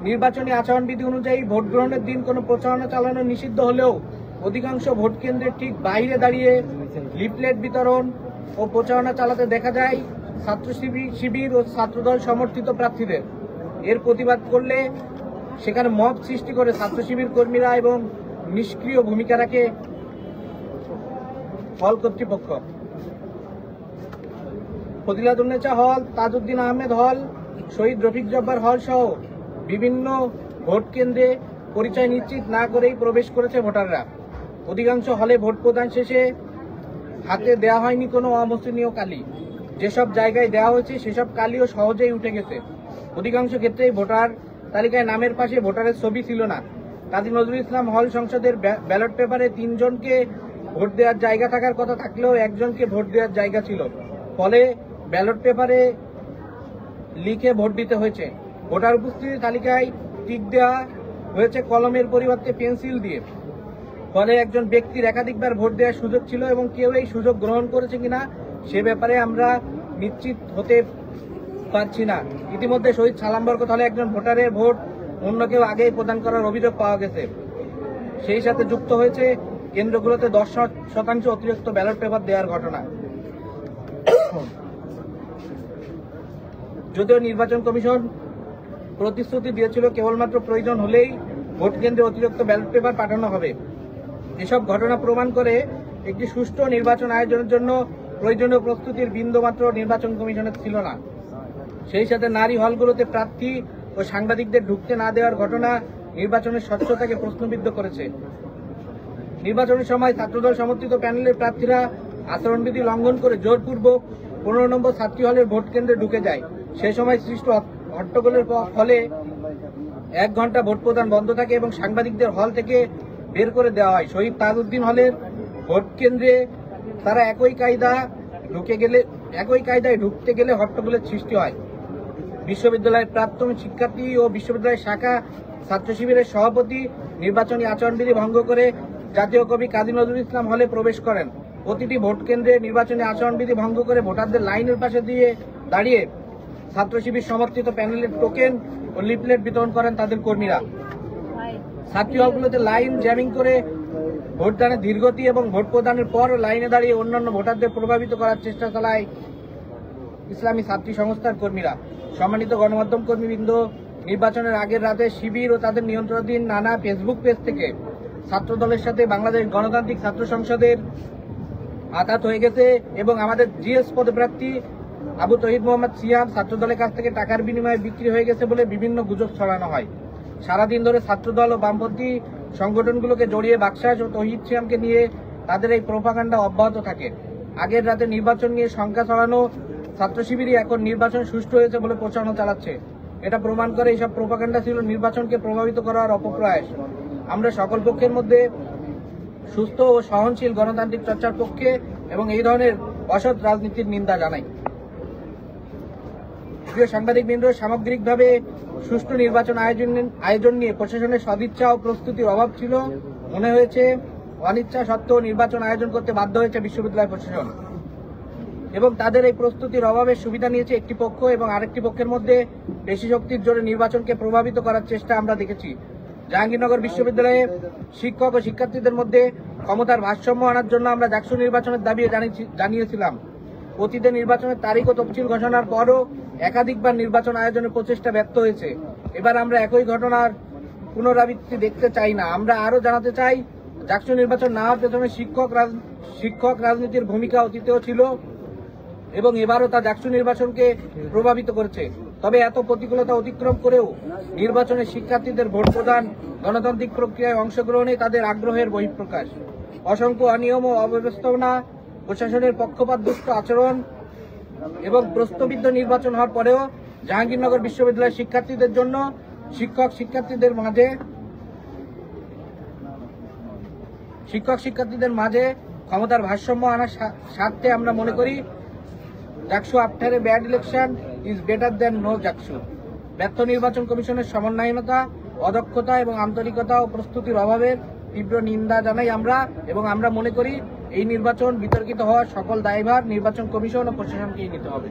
নির্বাচনী আচরণবিধি অনুযায়ী ভোট গ্রহণের দিন কোনো প্রচারণা চালানো নিষিদ্ধ হলেও অধিকাংশ ভোট কেন্দ্রের ঠিক বাইরে দাঁড়িয়ে লিফলেট বিতরণ ও প্রচারণা চালাতে দেখা যায় ছাত্র শিবির ও ছাত্রদল সমর্থিত প্রার্থীদের। এর প্রতিবাদ করলে সেখানে মব সৃষ্টি করে ছাত্র শিবির কর্মীরা এবং নিষ্ক্রিয় ভূমিকা রাখে হল কর্তৃপক্ষ। ফজিলাতুন্নেছা হল, তাজউদ্দিন আহমেদ হল, শহীদ রফিক জব্বার হল সহ বিভিন্ন ভোট কেন্দ্রে পরিচয় নিশ্চিত না করেই প্রবেশ করেছে ভোটাররা। অধিকাংশ হলে ভোট প্রদান শেষে হাতে দেওয়া হয়নি কোনো অমুসলিমীয় কালি। যেসব জায়গায় দেওয়া হয়েছে সেসব কালিও সহজেই উঠে গেছে। অধিকাংশ ক্ষেত্রেই ভোটার তালিকায় নামের পাশে ভোটারের ছবি ছিল না। কাজী নজরুল ইসলাম হল সংসদের ব্যালট পেপারে 3 জনকে ভোট দেওয়ার জায়গা থাকার কথা থাকলেও 1 জনকে ভোট দেওয়ার জায়গা ছিল, ফলে ব্যালট পেপারে লিখে ভোট দিতে হয়েছে। ভোটার উপস্থিতি তালিকায় টিক দেওয়া হয়েছে কলমের পরিবর্তে পেন্সিল দিয়ে, ফলে একজন ব্যক্তির একাধিকবার ভোট দেওয়ার সুযোগ ছিল এবং কেউ এই সুযোগ গ্রহণ করেছে কিনা সে ব্যাপারে আমরা নিশ্চিত হতে পারছি না। ইতিমধ্যে শহীদ সালাম বরকত হলে একজন ভোটারের ভোট অন্য কেউ আগেই প্রদান করার অভিযোগ পাওয়া গেছে। সেই সাথে যুক্ত হয়েছে কেন্দ্রগুলোতে 10% অতিরিক্ত ব্যালট পেপার দেওয়ার ঘটনা। যদিও নির্বাচন কমিশন প্রতিশ্রুতি দিয়েছিল কেবলমাত্র প্রয়োজন হলেই ভোট কেন্দ্রে অতিরিক্ত ব্যালট পেপার পাঠানো হবে, এসব ঘটনা প্রমাণ করে একটি সুষ্ঠু নির্বাচন আয়োজনের জন্য প্রয়োজনীয় প্রস্তুতির বিন্দুমাত্র নির্বাচন কমিশনের ছিল না। সেই সাথে নারী হলগুলোতে প্রার্থী ও সাংবাদিকদের ঢুকতে না দেওয়ার ঘটনা নির্বাচনের স্বচ্ছতাকে প্রশ্নবিদ্ধ করেছে। নির্বাচনের সময় ছাত্রদল সমর্থিত প্যানেলের প্রার্থীরা আচরণবিধি লঙ্ঘন করে জোরপূর্বক 15 নম্বর ছাত্রী হলের ভোট কেন্দ্রে ঢুকে যায়। সে সময় সৃষ্ট হট্টগোলের ফলে 1 ঘন্টা ভোট প্রদান বন্ধ থাকে এবং সাংবাদিকদের হল থেকে বের করে দেওয়া হয়। শহীদ তাজউদ্দিন হলের ভোট কেন্দ্রে তারা একই কায়দায় ঢুকতে গেলে হট্টগোলের সৃষ্টি হয়। বিশ্ববিদ্যালয়ের প্রাক্তন শিক্ষার্থী ও বিশ্ববিদ্যালয়ের শাখা ছাত্র শিবিরের সভাপতি নির্বাচনী আচরণবিধি ভঙ্গ করে জাতীয় কবি কাজী নজরুল ইসলাম হলে প্রবেশ করেন। প্রতিটি ভোট কেন্দ্রে নির্বাচনী আচরণবিধি ভঙ্গ করে ভোটারদের লাইনের পাশে দিয়ে দাঁড়িয়ে ছাত্র শিবির সমর্থিত প্যানেলের টোকেন ও লিফলেট বিতরণ করেন তাদের কর্মীরা। ছাত্রী হলগুলোতে লাইন জ্যামিং করে ভোটদানের ধীরগতি এবং ভোট প্রদানের পর লাইনে দাঁড়িয়ে অন্যান্য ভোটারদের প্রভাবিত করার চেষ্টা চালায় ইসলামী ছাত্রী সংস্থার কর্মীরা। সম্মানিত গণমাধ্যম কর্মীবৃন্দ, নির্বাচনের আগের রাতে শিবির ও তাদের নিয়ন্ত্রণাধীন নানা ফেসবুক পেজ থেকে ছাত্র দলের সাথে বাংলাদেশ গণতান্ত্রিক ছাত্র সংসদের আঘাত হয়ে গেছে এবং আমাদের জিএস পদপ্রার্থী আবু তহিদ মোহাম্মদ সিয়াম ছাত্রদলের কাছ থেকে টাকার বিনিময়ে বিক্রি হয়ে গেছে বলে বিভিন্ন গুজব ছড়ানো হয়। সারাদিন ধরে ছাত্রদল ও বামপন্থী সংগঠনগুলোকে জড়িয়ে বাকশাস ও তহিদ সিয়ামকে নিয়ে তাদের এই প্রোপাগান্ডা অব্যাহত থাকে। আগের রাতে নির্বাচন নিয়ে শঙ্কা ছড়ানো ছাত্র শিবিরই এখন নির্বাচন সুষ্ঠু হয়েছে বলে প্রচারণা চালাচ্ছে। এটা প্রমাণ করে এইসব প্রোপাগান্ডা ছিল নির্বাচনকে প্রভাবিত করার অপপ্রয়াস। আমরা সকল পক্ষের মধ্যে সুস্থ ও সহনশীল গণতান্ত্রিক চর্চার পক্ষে এবং এই ধরনের অসৎ রাজনীতির নিন্দা জানাই। প্রিয় সাংবাদিকবৃন্দ, সামগ্রিকভাবে সুষ্ঠু নির্বাচন আয়োজন নিয়ে প্রশাসনের সদিচ্ছা ও প্রস্তুতির অভাব ছিল। মনে হয়েছে অনিচ্ছা সত্ত্বেও নির্বাচন আয়োজন করতে বাধ্য হয়েছে বিশ্ববিদ্যালয় প্রশাসন এবং তাদের এই প্রস্তুতির অভাবের সুবিধা নিয়েছে একটি পক্ষ এবং আরেকটি পক্ষের মধ্যে পেশি শক্তির জোরে নির্বাচনকে প্রভাবিত করার চেষ্টা আমরা দেখেছি। জাহাঙ্গীরনগর বিশ্ববিদ্যালয়ে শিক্ষক ও শিক্ষার্থীদের মধ্যে ক্ষমতার ভারসাম্য আনার জন্য আমরা ডাকসু নির্বাচনের দাবি জানিয়েছিলাম। অতীতে নির্বাচনের তারিখ ও তফসিল ঘোষণার পরও একাধিকবার নির্বাচন আয়োজনের প্রচেষ্টা ব্যর্থ হয়েছে। এবার আমরা একই ঘটনার পুনরাবৃত্তি দেখতে চাই না। আমরা আরও জানাতে চাই, ডাকসু নির্বাচন না হওয়ার পেছনে শিক্ষক রাজনীতির ভূমিকা অতীতেও ছিল এবং এবারও তা ডাকসু নির্বাচনকে প্রভাবিত করেছে। তবে এত প্রতিকূলতা অতিক্রম করেও নির্বাচনে শিক্ষার্থীদের ভোট প্রদান গণতান্ত্রিক প্রক্রিয়ায় অংশগ্রহণে তাদের আগ্রহের বহিঃপ্রকাশ। অসংখ্য অনিয়ম ও অব্যবস্থাপনা, প্রশাসনের পক্ষপাতদুষ্ট আচরণ এবং প্রশ্নবিদ্ধ নির্বাচন হওয়ার পরেও জাহাঙ্গীরনগর বিশ্ববিদ্যালয়ের শিক্ষার্থীদের জন্য শিক্ষক শিক্ষার্থীদের মাঝে ক্ষমতার ভারসাম্য আনার স্বার্থে আমরা মনে করি DUCSU after a bad election is better than no DUCSU. ব্যর্থ নির্বাচন কমিশনের সমন্বয়হীনতা, অদক্ষতা এবং আন্তরিকতা ও প্রস্তুতির অভাবের তীব্র নিন্দা জানাই আমরা এবং আমরা মনে করি এই নির্বাচন বিতর্কিত হওয়ার সকল দায়ভার নির্বাচন কমিশন ও প্রশাসনকেই নিতে হবে।